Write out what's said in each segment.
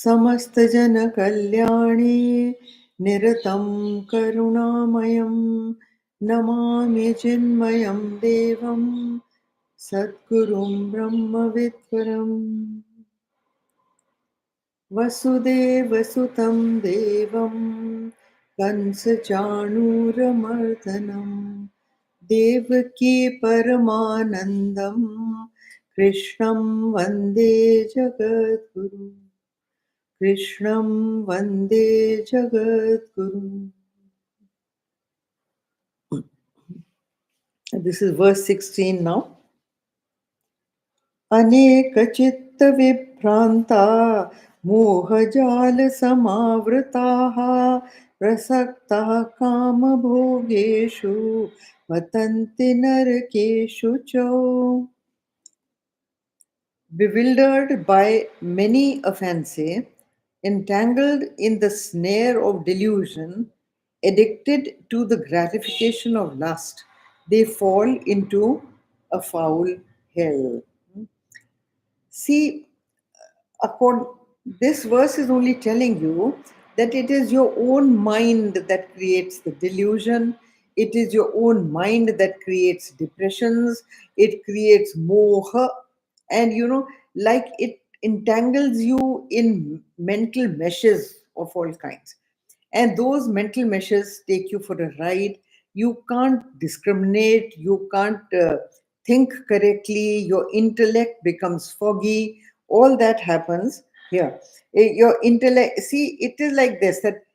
समस्तजनकल्याणे निरतं करुणामयं नमामि चिन्मयं देवं सद्गुरुं ब्रह्मविद्वरम् वसुदेवसुतं देवं कंसचाणूरमर्दनं देवकी परमानन्दं कृष्णं वन्दे जगद्गुरुम् कृष्णं वन्दे जगद्गुरुम्. This is verse 16 now. अनेकचित्तविभ्रान्ता मोहजालसमावृताः प्रसक्ताः कामभोगेषु पतन्ति नरकेषु च. Bewildered by many a fancy, entangled in the snare of delusion, addicted to the gratification of lust, they fall into a foul hell. See, this verse is only telling you that it is your own mind that creates the delusion. It is your own mind that creates depressions. It creates moha. And like it entangles you in mental meshes of all kinds. And those mental meshes take you for a ride. You can't discriminate. You can't think correctly. Your intellect becomes foggy. All that happens here. Your intellect, see, it is like this, that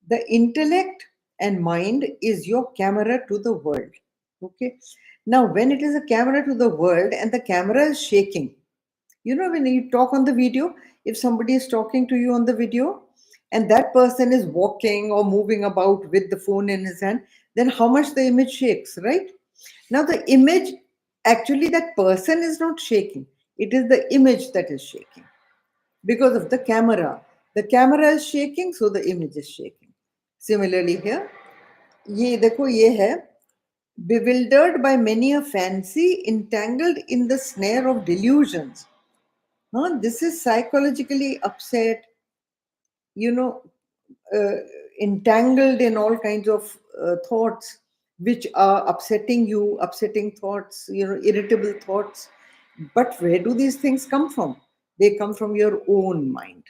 the intellect and mind is your camera to the world. Okay. Now, when it is a camera to the world and the camera is shaking, when you talk on the video, if somebody is talking to you on the video and that person is walking or moving about with the phone in his hand, then how much the image shakes, right? Now, the image, actually, that person is not shaking, it is the image that is shaking because of the camera. The camera is shaking, so the image is shaking. Similarly, here, ये देखो ये है, bewildered by many a fancy, entangled in the snare of delusions. This is psychologically upset, you know, entangled in all kinds of thoughts which are upsetting you, upsetting thoughts, irritable thoughts. But where do these things come from? They come from your own mind.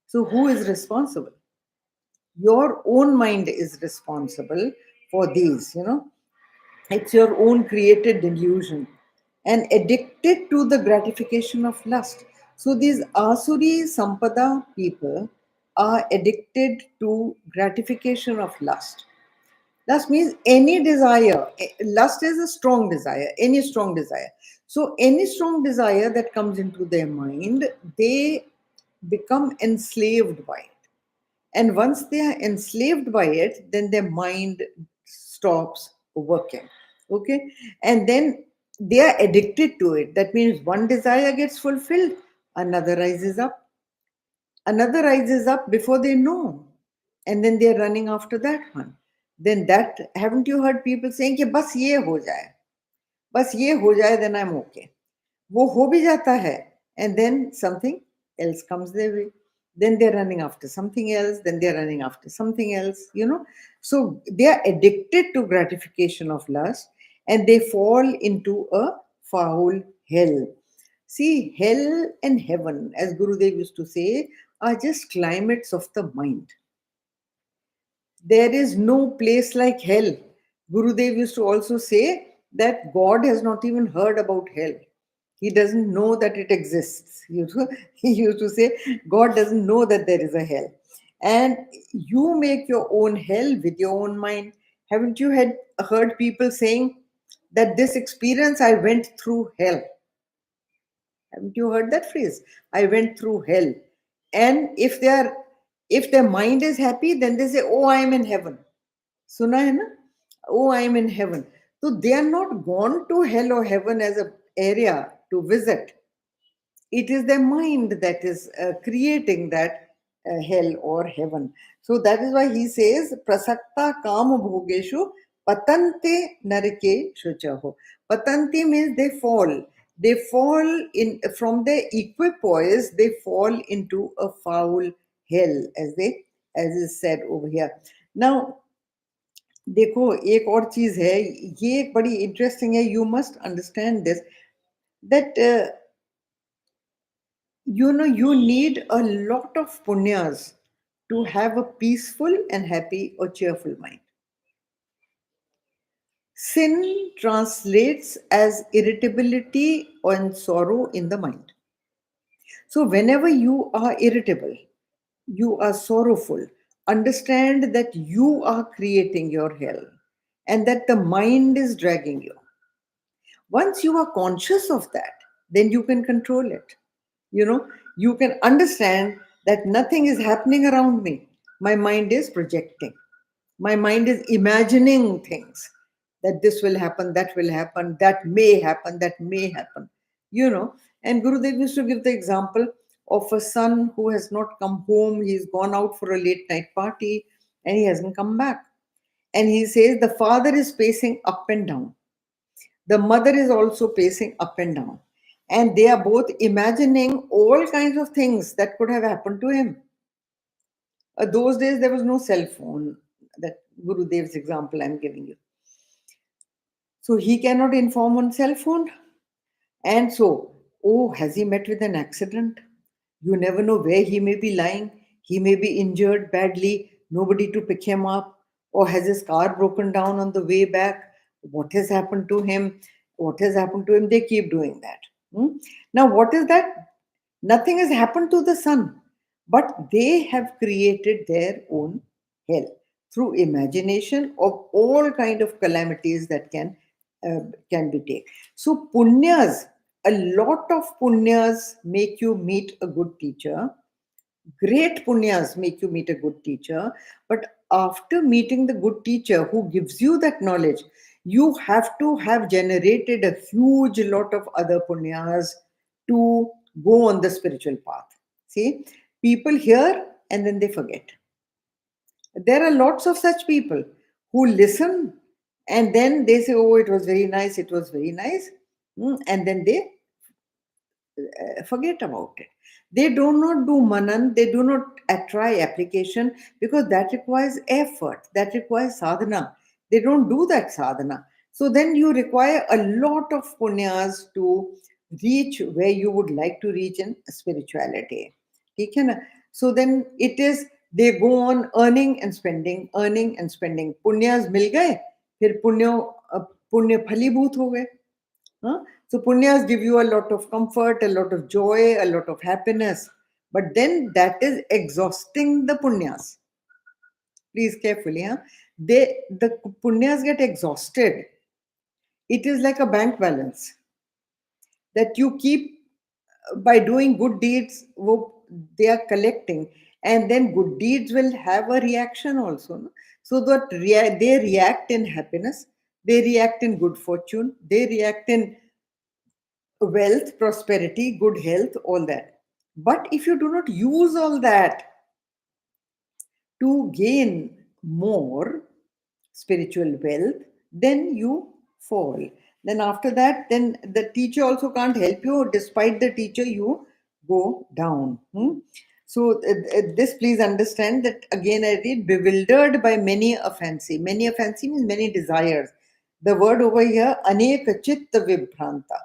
So who is responsible? Your own mind is responsible for these. It's your own created delusion and addicted to the gratification of lust. So these Asuri Sampada people are addicted to gratification of lust. Lust means any desire. Lust is a strong desire, any strong desire. So any strong desire that comes into their mind, they become enslaved by it. And once they are enslaved by it, then their mind stops working. Okay. And then they are addicted to it. That means one desire gets fulfilled, another rises up. Another rises up before they know. And then they're running after that one. Then that, haven't you heard people saying, कि बस ये हो जाए, बस ये हो जाए, then I'm okay. वो हो भी जाता है, and then something else comes their way. Then they're running after something else, then they're running after something else. So they are addicted to gratification of lust and they fall into a foul hell. See, hell and heaven, as Gurudev used to say, are just climates of the mind. There is no place like hell. Gurudev used to also say that God has not even heard about hell. He doesn't know that it exists. He used to say, God doesn't know that there is a hell. And you make your own hell with your own mind. Haven't you heard people saying that this experience, I went through hell? Haven't you heard that phrase? I went through hell. And if their mind is happy, then they say, oh, I am in heaven. Suna hai na? Oh, I am in heaven. So they are not gone to hell or heaven as an area to visit. It is their mind that is creating that hell or heaven. So that is why he says, prasakta kama bhogeshu patante narike shuchaho. Patanti means they fall. They fall in from their equipoise, they fall into a foul hell, as is said over here. Now, देखो एक और चीज है, ये एक बड़ी interesting है. You must understand this, that you need a lot of punyas to have a peaceful and happy or cheerful mind. Sin translates as irritability and sorrow in the mind. So, whenever you are irritable, you are sorrowful, understand that you are creating your hell and that the mind is dragging you. Once you are conscious of that, then you can control it. You can understand that nothing is happening around me. My mind is projecting. My mind is imagining things, that this will happen, that will happen, that may happen, that may happen. You know, and Gurudev used to give the example of a son who has not come home. He's gone out for a late night party and he hasn't come back. And he says the father is pacing up and down. The mother is also pacing up and down. And they are both imagining all kinds of things that could have happened to him. Those days, there was no cell phone, that Gurudev's example I'm giving you. So he cannot inform on cell phone. And so, oh, has he met with an accident? You never know where he may be lying. He may be injured badly, nobody to pick him up. Or has his car broken down on the way back? What has happened to him? What has happened to him? They keep doing that. Now, what is that? Nothing has happened to the son, but they have created their own hell through imagination of all kind of calamities that can be taken. So punyas, a lot of punyas make you meet a good teacher. Great punyas make you meet a good teacher. But after meeting the good teacher who gives you that knowledge, you have to have generated a huge lot of other punyas to go on the spiritual path. See, people hear and then they forget. There are lots of such people who listen and then they say, oh, it was very nice, it was very nice. And then they forget about it. They do not do manan, they do not try application, because that requires effort, that requires sadhana. They don't do that sadhana. So then you require a lot of punyas to reach where you would like to reach in spirituality. ठीक है ना? So then it is, they go on earning and spending, earning and spending. Punyas मिल गए, फिर पुण्य फलीभूत हो गए. Huh? So punyas give you a lot of comfort, a lot of joy, a lot of happiness. But then that is exhausting the punyas. Please carefully, huh? The punyas get exhausted. It is like a bank balance that you keep by doing good deeds. They are collecting, and then good deeds will have a reaction also. No? So that they react in happiness, they react in good fortune, they react in wealth, prosperity, good health, all that. But if you do not use all that to gain more spiritual wealth, then you fall. Then after that, then the teacher also can't help you. Despite the teacher, you go down. So this, please understand that again I read, bewildered by many a fancy. Many a fancy means many desires. The word over here, aneka chitta vibhranta,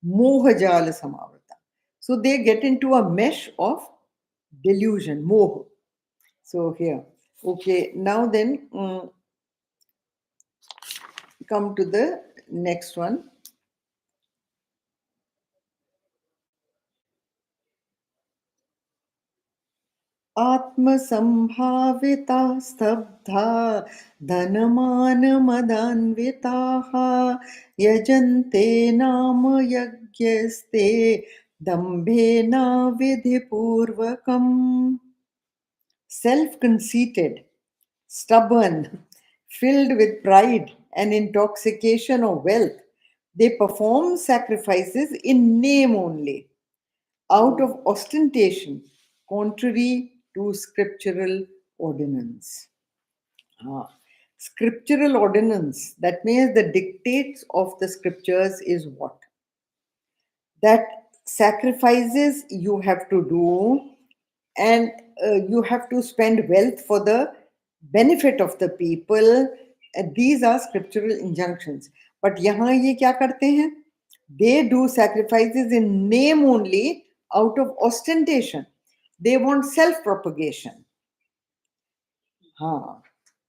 mohajala samavrata. So they get into a mesh of delusion, moh. So here, okay, now then come to the next one. आत्मसम्भाविता स्तब्धा धनमानमदान्विताः यजन्ते नाम यज्ञस्ते दम्भेनाविधिपूर्वकम्. Self-conceited, stubborn, filled with pride and intoxication of wealth, they perform sacrifices in name only, out of ostentation, contrary to scriptural ordinance. Scriptural ordinance, that means the dictates of the scriptures, is what? That sacrifices you have to do, and you have to spend wealth for the benefit of the people. These are scriptural injunctions. But यहाँ ये क्या करते हैं? They do sacrifices in name only, out of ostentation. They want self propagation. हाँ,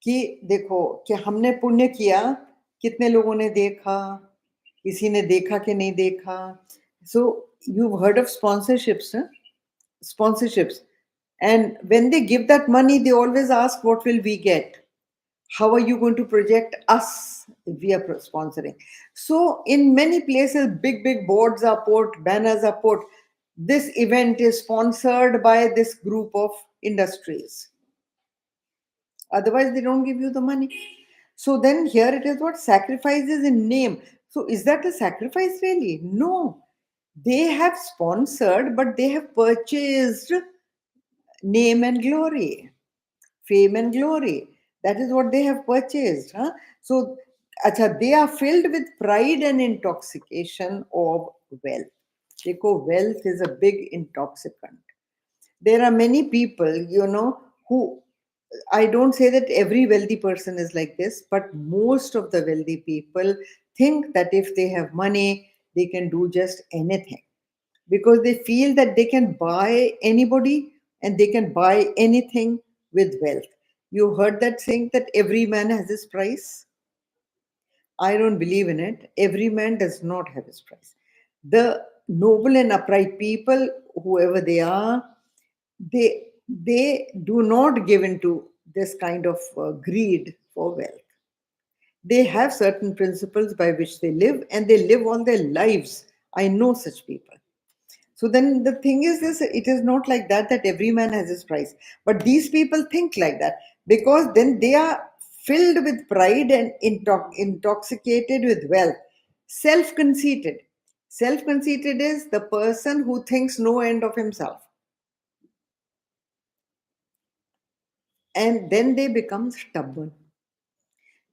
कि देखो कि हमने पुण्य किया, कितने लोगों ने देखा, किसी ने देखा कि नहीं देखा. So you've heard of sponsorships, huh? Sponsorships. And when they give that money, they always ask, what will we get? How are you going to project us if we are sponsoring? So in many places, big boards are put, banners are put. This event is sponsored by this group of industries. Otherwise, they don't give you the money. So then here it is what? Sacrifices in name. So is that a sacrifice really? No. They have sponsored, but they have purchased name and glory, fame and glory. That is what they have purchased. Huh? So they are filled with pride and intoxication of wealth. Because wealth is a big intoxicant. There are many people, who, I don't say that every wealthy person is like this, but most of the wealthy people think that if they have money, they can do just anything, because they feel that they can buy anybody and they can buy anything with wealth. You heard that saying that every man has his price? I don't believe in it. Every man does not have his price. The noble and upright people, whoever they are, they do not give into this kind of greed for wealth. They have certain principles by which they live, and they live all their lives. I know such people. So then the thing is this, it is not like that every man has his price. But these people think like that, because then they are filled with pride and intoxicated with wealth. Self-conceited. Self-conceited is the person who thinks no end of himself. And then they become stubborn,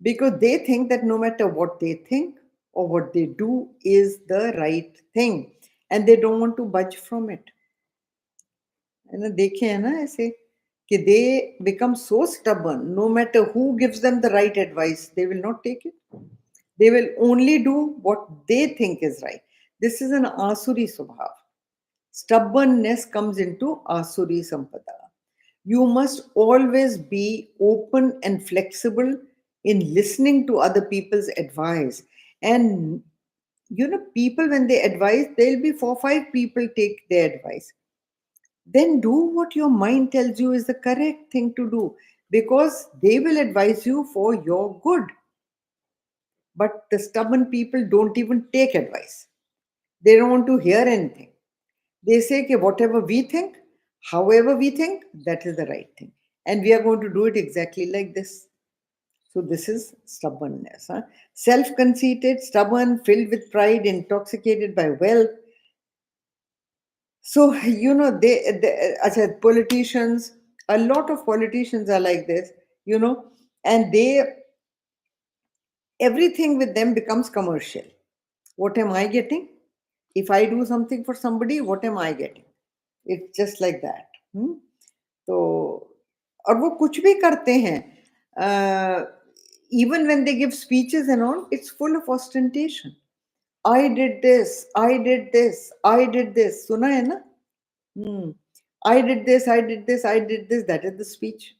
because they think that no matter what they think or what they do is the right thing, and they don't want to budge from it. है ना, देखे है ना ऐसे कि they become so stubborn, no matter who gives them the right advice, they will not take it. They will only do what they think is right. This is an Asuri Swabhav. Stubbornness comes into Asuri Sampada. You must always be open and flexible in listening to other people's advice. And people, when they advise, there'll be 4-5 people take their advice. Then do what your mind tells you is the correct thing to do, because they will advise you for your good. But the stubborn people don't even take advice. They don't want to hear anything. They say, okay, whatever we think, however we think, that is the right thing. And we are going to do it exactly like this. So this is stubbornness. Huh? Self-conceited, stubborn, filled with pride, intoxicated by wealth. So, politicians, a lot of politicians are like this, and everything with them becomes commercial. What am I getting? If I do something for somebody, what am I getting? It's just like that. So, और वो कुछ भी करते हैं, even when they give speeches and all, it's full of ostentation. I did this, I did this, I did this. सुना है ना? I did this, I did this, I did this. That is the speech.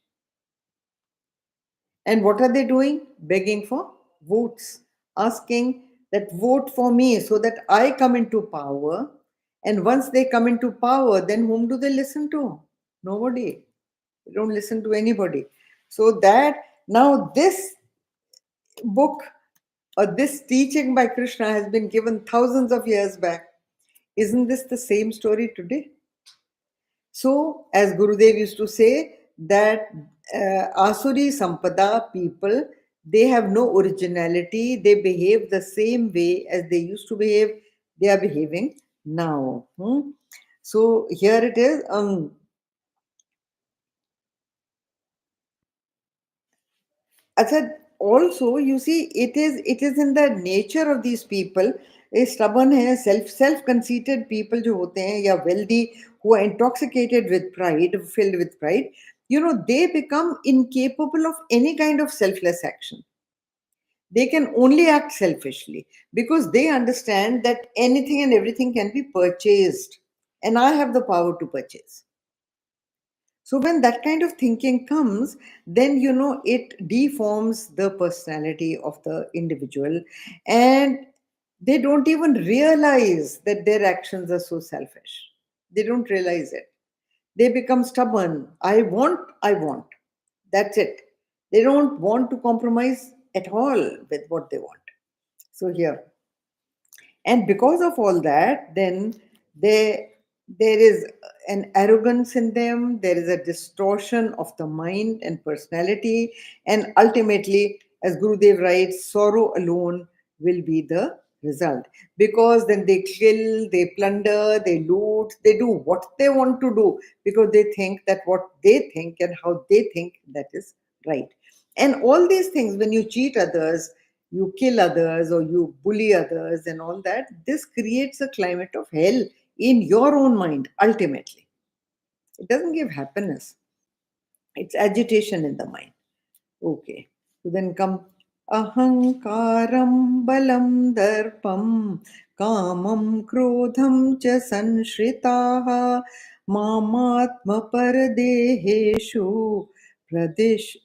And what are they doing? Begging for votes, asking that vote for me so that I come into power. And once they come into power, then whom do they listen to? Nobody. They don't listen to anybody. So that now this book or this teaching by Krishna has been given thousands of years back. Isn't this the same story today? So, as Gurudev used to say, that Asuri Sampada people, they have no originality. They behave the same way as they used to behave. They are behaving now. So here it is. Also, you see, it is in the nature of these people. Stubborn है, self conceited people जो होते हैं, या wealthy who are intoxicated with pride, filled with pride, they become incapable of any kind of selfless action. They can only act selfishly because they understand that anything and everything can be purchased, and I have the power to purchase. So when that kind of thinking comes, then it deforms the personality of the individual, and they don't even realize that their actions are so selfish. They don't realize it. They become stubborn. I want, I want. That's it. They don't want to compromise at all with what they want. So here, and because of all that, then they there is an arrogance in them, there is a distortion of the mind and personality, and ultimately, as Gurudev writes, sorrow alone will be the result, because then they kill, they plunder, they loot, they do what they want to do, because they think that what they think and how they think, that is right. And all these things, when you cheat others, you kill others, or you bully others and all that, this creates a climate of hell in your own mind. Ultimately, it doesn't give happiness, it's agitation in the mind. Okay, so then come ahankaram balam darpam kamam krodham cha sanshritaha mamatma paradeheshu pradesh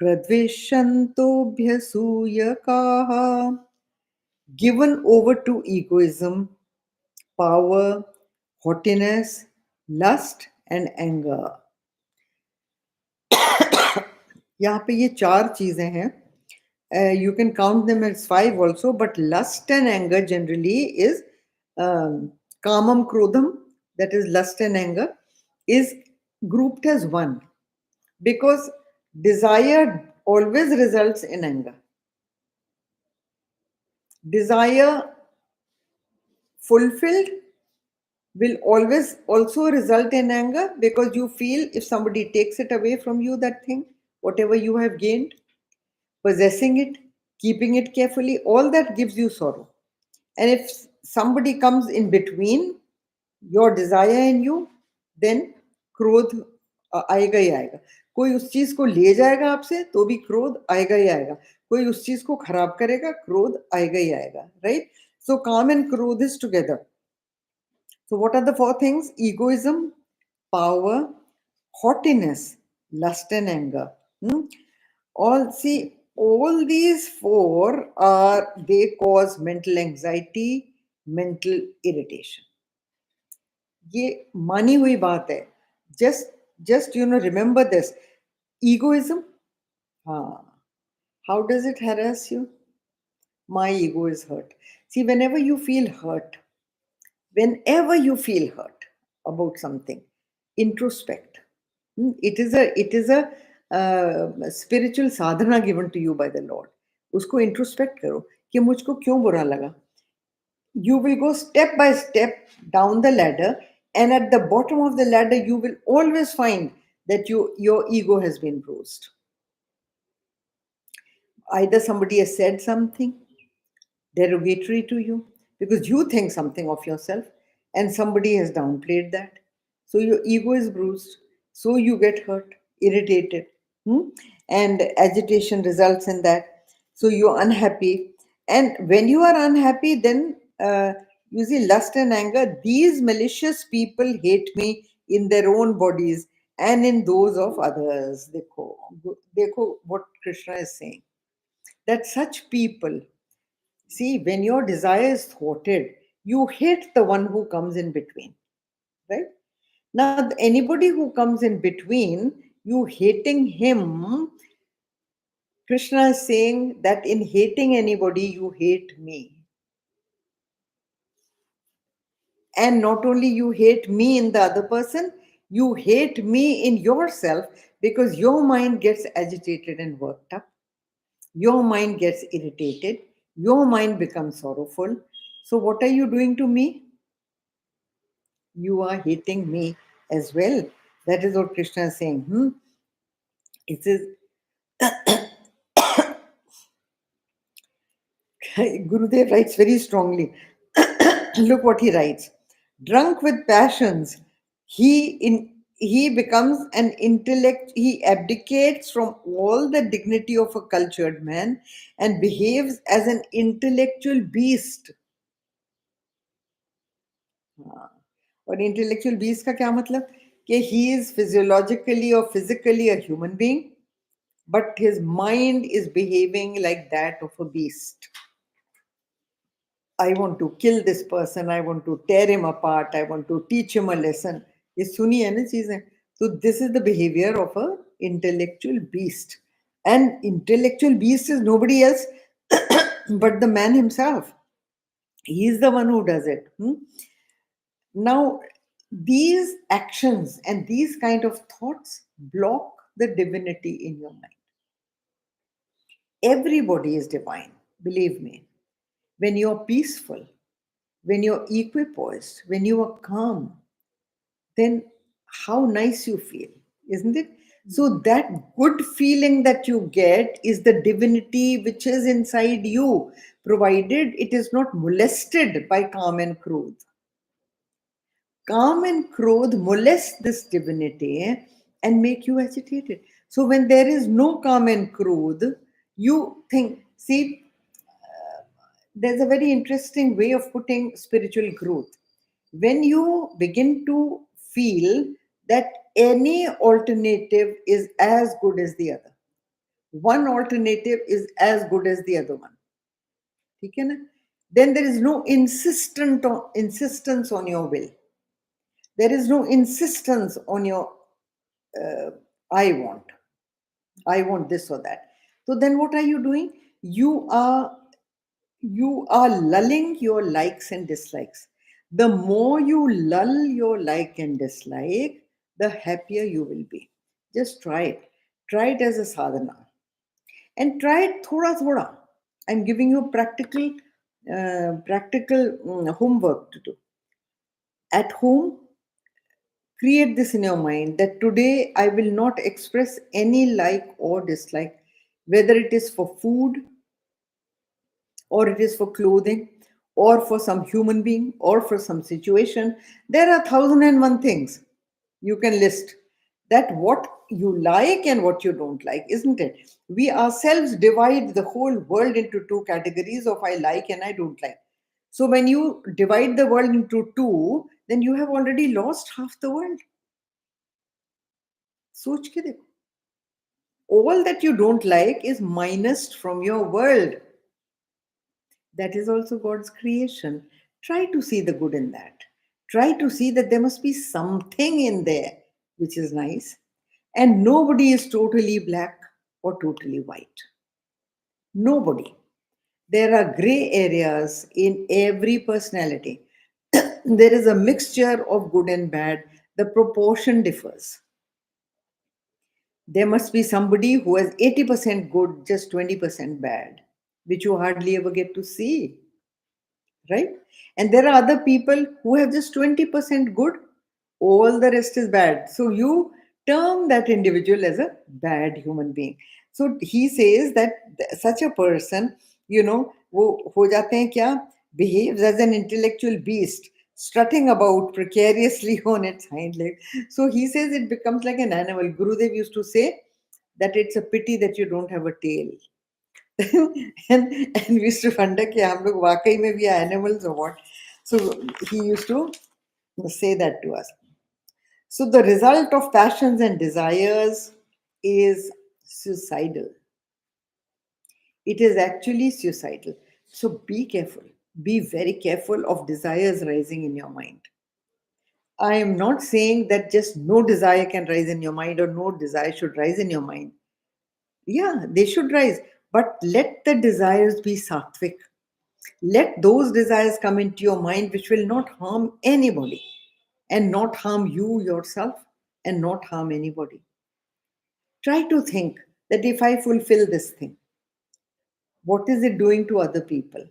pradvishantobhyasuyakaha. Given over to egoism, power, haughtiness, lust and anger. यहाँ पे ये चार चीजें हैं. You can count them as five also, but lust and anger generally is kamam krodham, that is lust and anger, is grouped as one, because desire always results in anger. Desire fulfilled will always also result in anger, because you feel if somebody takes it away from you, that thing, whatever you have gained, possessing it, keeping it carefully, all that gives you sorrow. And if somebody comes in between your desire and you, then क्रोध आएगा ही आएगा. कोई उस चीज को ले जाएगा आपसे तो भी क्रोध आएगा ही आएगा. कोई उस चीज को खराब करेगा, क्रोध आएगा ही आएगा. Right? So calm and क्रोध is together. So what are the four things? Egoism, power, haughtiness, lust and anger. All these four they cause mental anxiety, mental irritation. ये मानी हुई बात है. Just remember this. Egoism, how does it harass you? My ego is hurt. See, whenever you feel hurt about something, introspect. It is a spiritual sadhana given to you by the Lord. उसको introspect करो कि मुझको क्यों बुरा लगा. You will go step by step down the ladder, and at the bottom of the ladder you will always find that your ego has been bruised. Either somebody has said something derogatory to you because you think something of yourself, and somebody has downplayed that. So your ego is bruised. So you get hurt, irritated, and agitation results in that. So you're unhappy. And when you are unhappy, then you see lust and anger. These malicious people hate me in their own bodies and in those of others. Dekho what Krishna is saying. That such people, see, when your desire is thwarted, you hate the one who comes in between, right? Now, anybody who comes in between, you hating him, Krishna is saying that in hating anybody, you hate me. And not only you hate me in the other person, you hate me in yourself, because your mind gets agitated and worked up. Your mind gets irritated. Your mind becomes sorrowful. So what are you doing to me? You are hating me as well. That is what Krishna is saying. It says, Gurudev writes very strongly. Look what he writes. Drunk with passions, He becomes an intellect. He abdicates from all the dignity of a cultured man and behaves as an intellectual beast. हाँ, और intellectual beast का क्या मतलब कि he is physiologically or physically a human being, but his mind is behaving like that of a beast. I want to kill this person, I want to tear him apart, I want to teach him a lesson. ये सुनी है ना चीजें. So this is the behavior of a intellectual beast, and intellectual beast is nobody else but the man himself. He is the one who does it. Now, these actions and these kind of thoughts block the divinity in your mind. Everybody is divine, believe me. When you're peaceful, when you're equipoised, when you are calm, then how nice you feel, isn't it? So, that good feeling that you get is the divinity which is inside you, provided it is not molested by calm and Krodh. Calm and Krodh molest this divinity and make you agitated. So, when there is no calm and Krodh, you think, see, there's a very interesting way of putting spiritual growth. When you begin to feel that any alternative is as good as the other, one alternative is as good as the other one, ठीक है ना? Then there is no insistence on your will. There is no insistence on your uh, I want, I want this or that. So then what are you doing? You are lulling your likes and dislikes. The more you lull your like and dislike, the happier you will be. Just try it. Try it as a sadhana. And try it thoda thoda. I'm giving you practical homework to do. At home, create this in your mind that today I will not express any like or dislike, whether it is for food, or it is for clothing, or for some human being, or for some situation. There are 1001 things you can list, that what you like and what you don't like, isn't it? We ourselves divide the whole world into two categories of I like and I don't like. So when you divide the world into two, then you have already lost half the world. सोच के देखो. All that you don't like is minused from your world. That is also God's creation. Try to see the good in that. Try to see that there must be something in there which is nice. And nobody is totally black or totally white. Nobody. There are gray areas in every personality. There is a mixture of good and bad. The proportion differs. There must be somebody who has 80% good, just 20% bad, which you hardly ever get to see, right? And there are other people who have just 20% good, all the rest is bad. So you term that individual as a bad human being. So he says that such a person, वो हो जाते हैं क्या, behaves as an intellectual beast, strutting about precariously on its hind legs. So he says it becomes like an animal. Gurudev used to say that it's a pity that you don't have a tail. and we used to wonder कि हम लोग वाकई में we are animals or what. So he used to say that to us. So the result of passions and desires is suicidal. It is actually suicidal. So be careful. Be very careful of desires rising in your mind. I am not saying that just no desire can rise in your mind or no desire should rise in your mind. Yeah, they should rise, but let the desires be sattvic. Let those desires come into your mind which will not harm anybody and not harm you yourself and not harm anybody. Try to think that if I fulfill this thing, what is it doing to other people?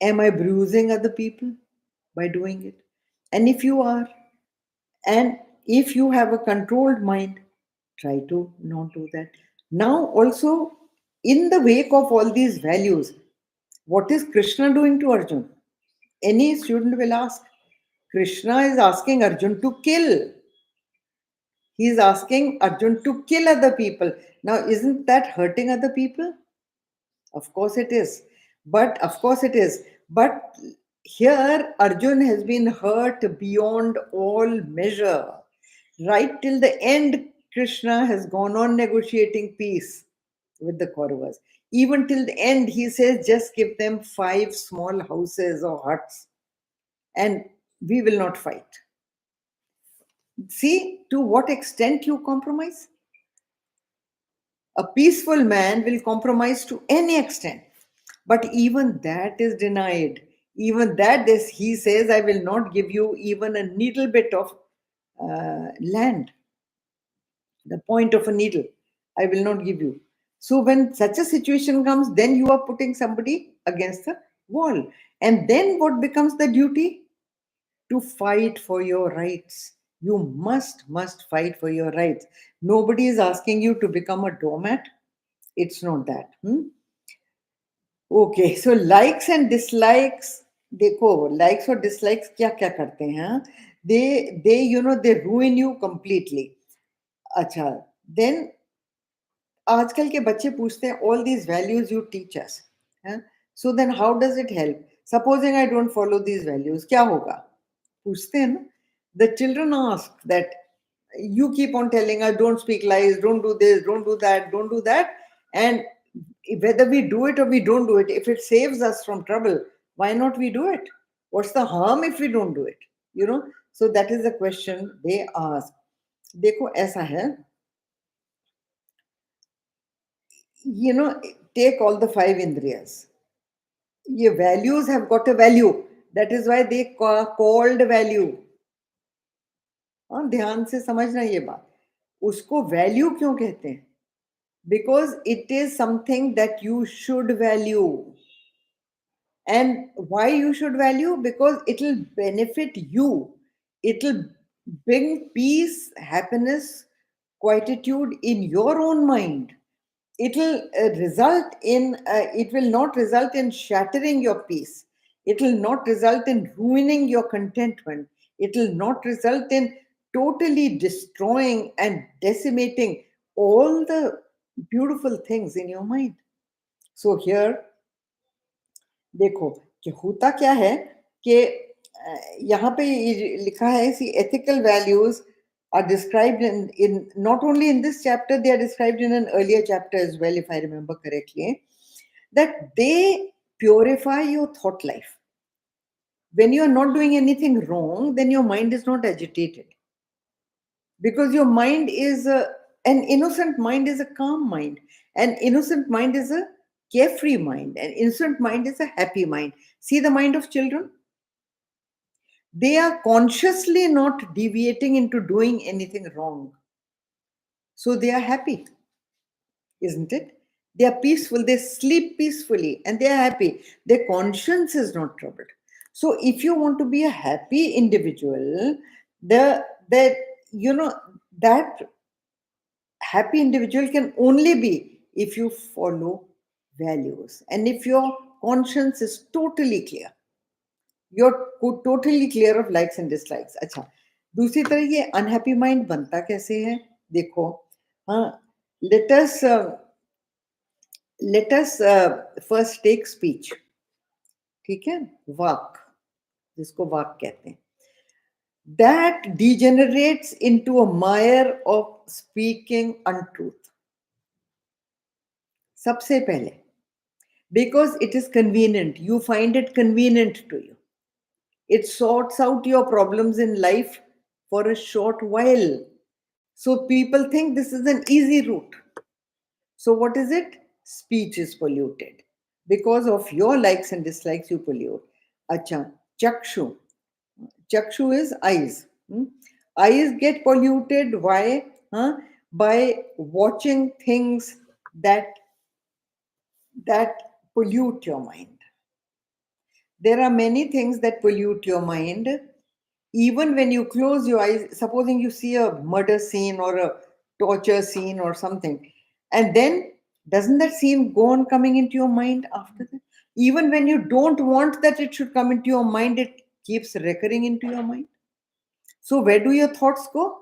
Am I bruising other people by doing it? And if you are, and if you have a controlled mind, try to not do that. Now, also, in the wake of all these values, what is Krishna doing to Arjun? Any student will ask. Krishna is asking Arjun to kill. He is asking Arjun to kill other people. Now, isn't that hurting other people? Of course it is. But of course it is. But here Arjun has been hurt beyond all measure. Right till the end, Krishna has gone on negotiating peace with the Kauravas. Even till the end, he says, just give them 5 small houses or huts and we will not fight. See to what extent you compromise? A peaceful man will compromise to any extent. But even that is denied. Even that is, he says, I will not give you even a needle bit of land, the point of a needle. I will not give you. So when such a situation comes, then you are putting somebody against the wall. And then what becomes the duty? To fight for your rights. You must fight for your rights. Nobody is asking you to become a doormat. It's not that. Okay, so likes and dislikes. देखो likes और dislikes क्या क्या करते हैं. They they ruin you completely. अच्छा, then आजकल के बच्चे पूछते हैं all these values you teach us. So then how does it help? Supposing I don't follow these values, क्या होगा? पूछते हैं ना. The children ask that you keep on telling us don't speak lies, don't do this, don't do that, don't do that, and whether we do it or we don't do it, if it saves us from trouble, why not we do it? What's the harm if we don't do it? So that is the question they ask. देखो ऐसा है, take all the 5 indriyas. ये values have got a value. That is why they called value. ध्यान से समझना ये बात. उसको वैल्यू क्यों कहते हैं? Because it is something that you should value. And why you should value? Because it will benefit you. It will bring peace, happiness, quietude in your own mind. It will it will not result in shattering your peace. It will not result in ruining your contentment. It will not result in totally destroying and decimating all the beautiful things in your mind. So here, देखो कि होता क्या है कि यहाँ पे लिखा है सी ethical values are described in not only in this chapter, they are described in an earlier chapter as well, if I remember correctly, that they purify your thought life. When you are not doing anything wrong, then your mind is not agitated. Because your mind is an innocent mind is a calm mind. An innocent mind is a carefree mind. An innocent mind is a happy mind. See the mind of children? They are consciously not deviating into doing anything wrong. So they are happy, isn't it? They are peaceful, they sleep peacefully, and they are happy. Their conscience is not troubled. So if you want to be a happy individual, that happy individual can only be if you follow values and if your conscience is totally clear. You're totally clear of likes and dislikes. अच्छा, दूसरी तरह ये unhappy mind बनता कैसे है? देखो, let us first take speech. ठीक है? वाक, जिसको वाक कहते हैं. That degenerates into a mire of speaking untruth. सबसे पहले, because it is convenient, you find it convenient to you. It sorts out your problems in life for a short while. So people think this is an easy route. So what is it? Speech is polluted. Because of your likes and dislikes, you pollute. Acha, chakshu. Chakshu is eyes. Eyes get polluted. Why? By watching things that pollute your mind. There are many things that pollute your mind. Even when you close your eyes, supposing you see a murder scene or a torture scene or something, and then doesn't that scene go on coming into your mind after that? Even when you don't want that it should come into your mind, it keeps recurring into your mind. So where do your thoughts go?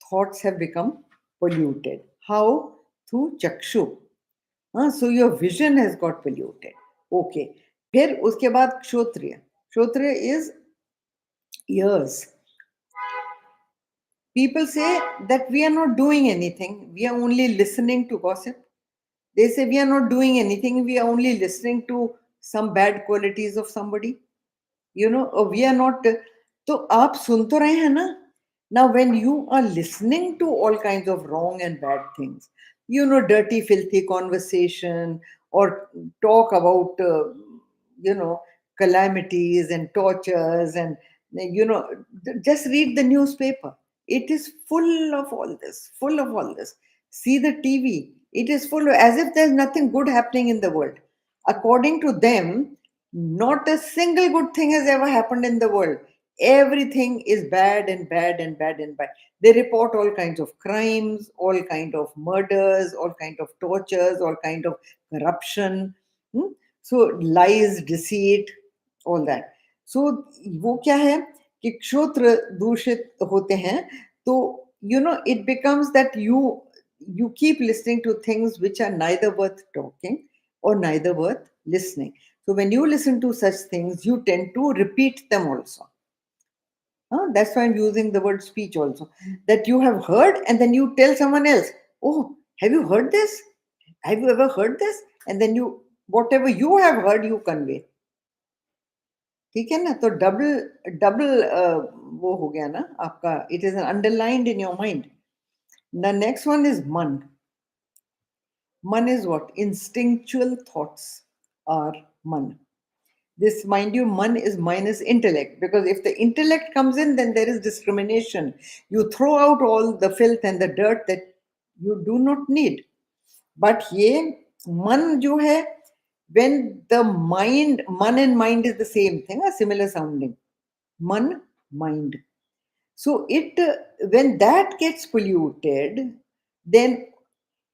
Thoughts have become polluted. How? Through chakshu. So your vision has got polluted. Okay. फिर उसके बाद क्षोत्रिय. Kshotriya is ears. People say that we are not doing anything. We are only listening to gossip. They say we are not doing anything. We are only listening to some bad qualities of somebody. We are not. तो आप सुन तो रहे हैं ना. Now when you are listening to all kinds of wrong and bad things, dirty filthy conversation, or talk about calamities and tortures, and just read the newspaper. It is full of all this, full of all this. See the TV, it is full of, as if there's nothing good happening in the world. According to them, not a single good thing has ever happened in the world. Everything is bad and bad and bad and bad. They report all kinds of crimes, all kind of murders, all kind of tortures, all kind of corruption. Hmm? So lies, deceit, all that. So वो क्या है कि क्षोत्र दूषित होते हैं, तो it becomes that you keep listening to things which are neither worth talking or neither worth listening. So when you listen to such things, you tend to repeat them also. That's why I'm using the word speech also. That you have heard and then you tell someone else, oh, have you heard this? Have you ever heard this? And then whatever you have heard, you convey. ठीक है ना. तो double double वो हो गया ना आपका. It is underlined in your mind. The next one is मन. मन is what? Instinctual thoughts are मन. This, mind you, man is minus intellect, because if the intellect comes in, then there is discrimination. You throw out all the filth and the dirt that you do not need. But ye man jo hai, when the mind, man and mind is the same thing, a similar sounding. Man, mind. So when that gets polluted, then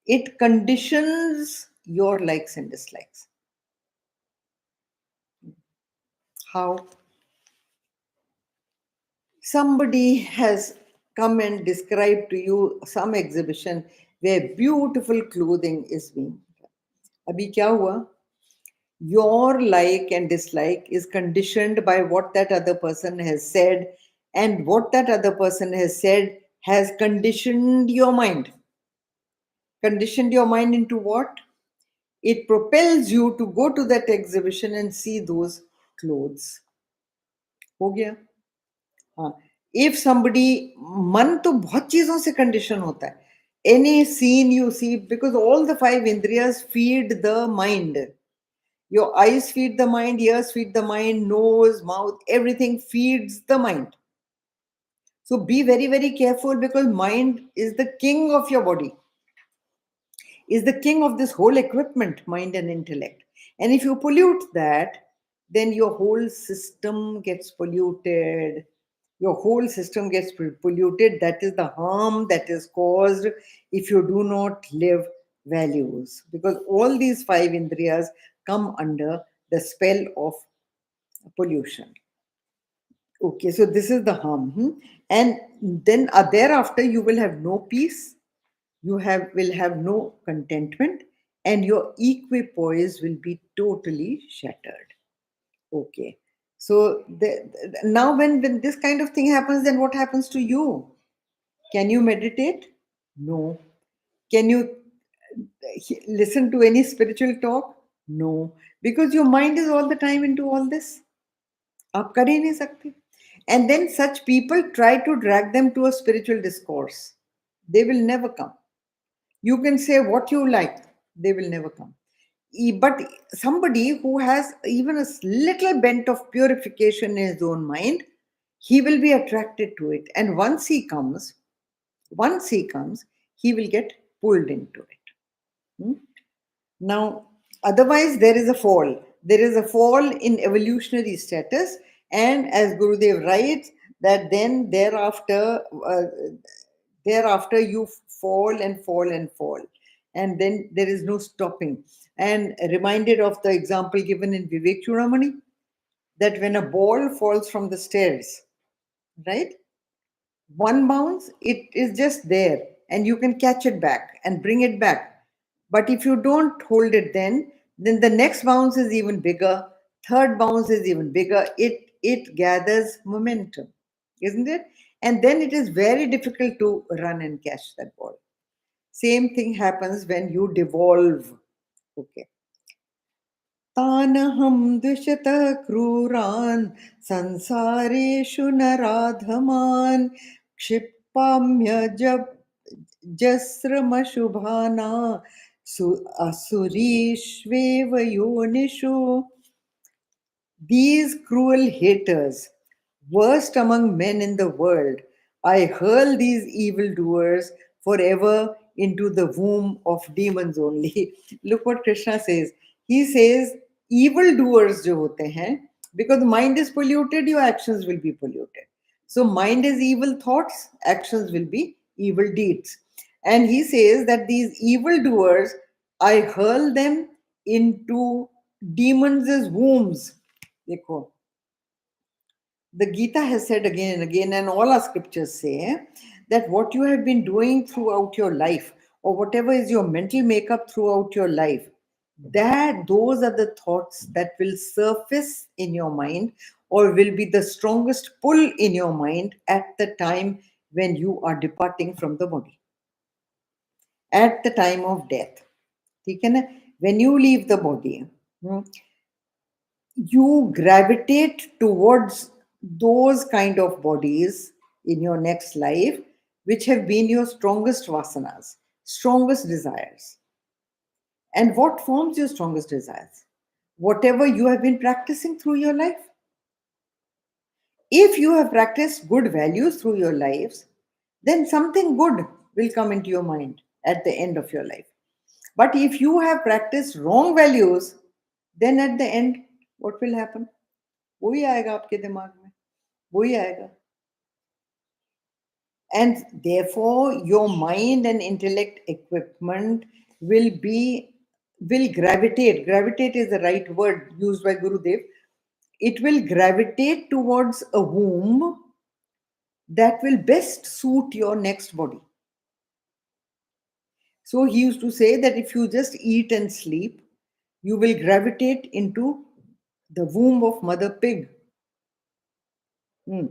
it conditions your likes and dislikes. How? Somebody has come and described to you some exhibition where beautiful clothing is being. Abhi kya hua? Your like and dislike is conditioned by what that other person has said, and what that other person has said has conditioned your mind. Conditioned your mind into what? It propels you to go to that exhibition and see those clothes. हो गया. हाँ. If somebody, मन तो बहुत चीजों से condition होता है. Any scene you see, because all the five indriyas feed the mind. Your eyes feed the mind, ears feed the mind, nose, mouth, everything feeds the mind. So be very, very careful, because mind is the king of your body, is the king of this whole equipment, mind and intellect. And if you pollute that, then your whole system gets polluted. Your whole system gets polluted. That is the harm that is caused if you do not live values, because all these five indriyas come under the spell of pollution. Okay, so this is the harm. And then thereafter you will have no peace, will have no contentment, and your equipoise will be totally shattered. Okay. So now when this kind of thing happens, then what happens to you? Can you meditate? No. Can you listen to any spiritual talk? No. Because your mind is all the time into all this. आप कर ही नहीं सकते. And then such people try to drag them to a spiritual discourse. They will never come. You can say what you like, they will never come. But somebody who has even a little bent of purification in his own mind, he will be attracted to it. And once he comes, he will get pulled into it. Now, otherwise, there is a fall. There is a fall in evolutionary status. And as Gurudev writes, that then thereafter you fall and fall and fall. And then there is no stopping. And reminded of the example given in Vivek Chudamani, that when a ball falls from the stairs, right? One bounce, it is just there, and you can catch it back and bring it back. But if you don't hold it, then the next bounce is even bigger. Third bounce is even bigger. It gathers momentum, isn't it? And then it is very difficult to run and catch that ball. Same thing happens when you devolve. Okay. तानहं द्विषतः क्रूरान् संसारेषु नराधमान् क्षिपाम्यजस्रमशुभाना असुरीष्वेव योनिषु. These cruel haters, worst among men in the world, I hurl these evildoers forever into the womb of demons only. Look what Krishna says. He says, evildoers jo hote hain, because mind is polluted, your actions will be polluted. So, mind is evil thoughts, actions will be evil deeds. And he says that these evildoers, I hurl them into demons' wombs. देखो, the Gita has said again and again, and all our scriptures say that what you have been doing throughout your life, or whatever is your mental makeup throughout your life, that those are the thoughts that will surface in your mind or will be the strongest pull in your mind at the time when you are departing from the body, at the time of death. ठीक है ना? When you leave the body, you gravitate towards those kind of bodies in your next life which have been your strongest vasanas, strongest desires. And what forms your strongest desires? Whatever you have been practicing through your life. If you have practiced good values through your lives, then something good will come into your mind at the end of your life. But if you have practiced wrong values, then at the end, what will happen? वही आएगा आपके दिमाग में, वही आएगा. And therefore, your mind and intellect equipment will gravitate. Gravitate is the right word used by Gurudev. It will gravitate towards a womb that will best suit your next body. So he used to say that if you just eat and sleep, you will gravitate into the womb of mother pig. And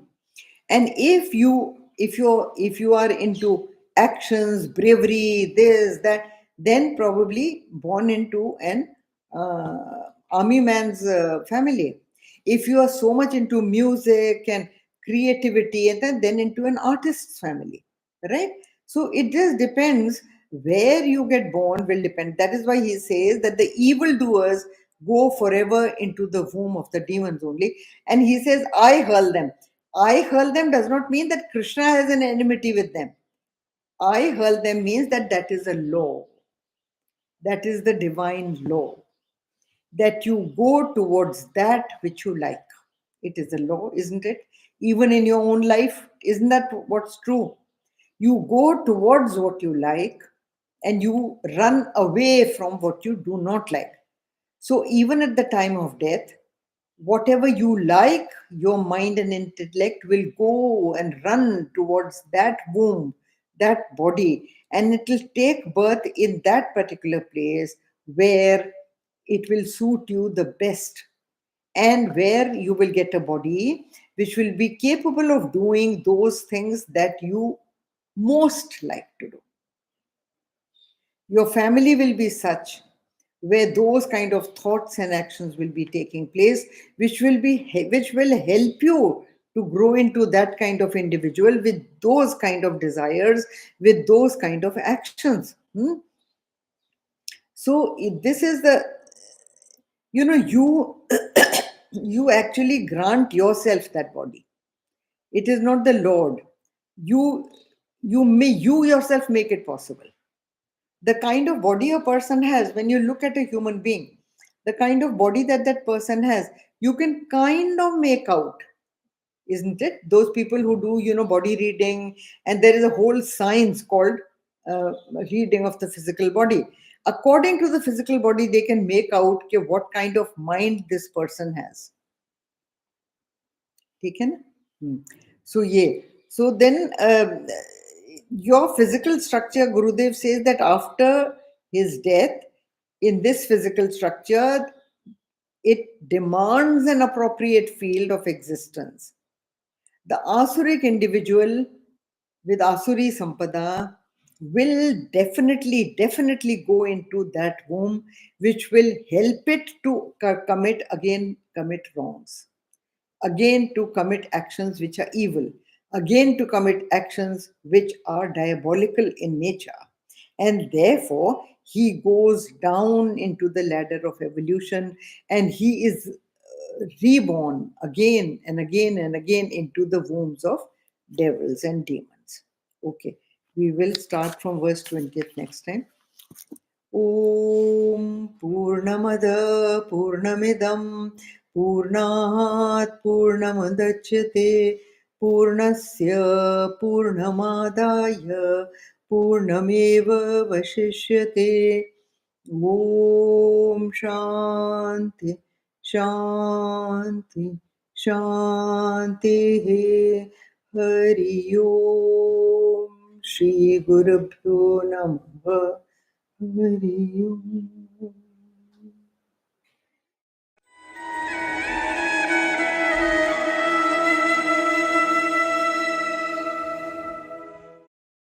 if you are into actions, bravery, this, that, then probably born into an army man's family. If you are so much into music and creativity, and then into an artist's family, right? So it just depends where you get born, will depend. That is why he says that the evildoers go forever into the womb of the demons only. And he says, I hurl them. I hurl them does not mean that Krishna has an enmity with them. I hurl them means that that is a law. That is the divine law. That you go towards that which you like. It is a law, isn't it? Even in your own life, isn't that what's true? You go towards what you like and you run away from what you do not like. So even at the time of death, whatever you like, your mind and intellect will go and run towards that womb, that body, and it will take birth in that particular place where it will suit you the best, and where you will get a body which will be capable of doing those things that you most like to do. Your family will be such where those kind of thoughts and actions will be taking place, which will help you to grow into that kind of individual with those kind of desires, with those kind of actions. So this is the, you you actually grant yourself that body. It is not the Lord. You yourself make it possible. The kind of body a person has, when you look at a human being, the kind of body that that person has, you can kind of make out, isn't it? Those people who do, body reading, and there is a whole science called reading of the physical body. According to the physical body, they can make out what kind of mind this person has. ठीक है ना? So yeah, so then your physical structure, Gurudev says that after his death, in this physical structure, it demands an appropriate field of existence. The Asuric individual with Asuri Sampada will definitely go into that home, which will help it to commit wrongs, again to commit actions which are evil, again to commit actions which are diabolical in nature. And therefore, he goes down into the ladder of evolution, and he is reborn again and again and again into the wombs of devils and demons. Okay, we will start from verse 20th next time. ॐ पूर्णमद पूर्णमिदं पूर्णात् पूर्णमुदच्यते पूर्णस्य पूर्णमादाय पूर्णमेवावशिष्यते ॐ शान्ति शान्ति शान्तिः हरि ओम् श्रीगुरुभ्यो नमः हरि ओम्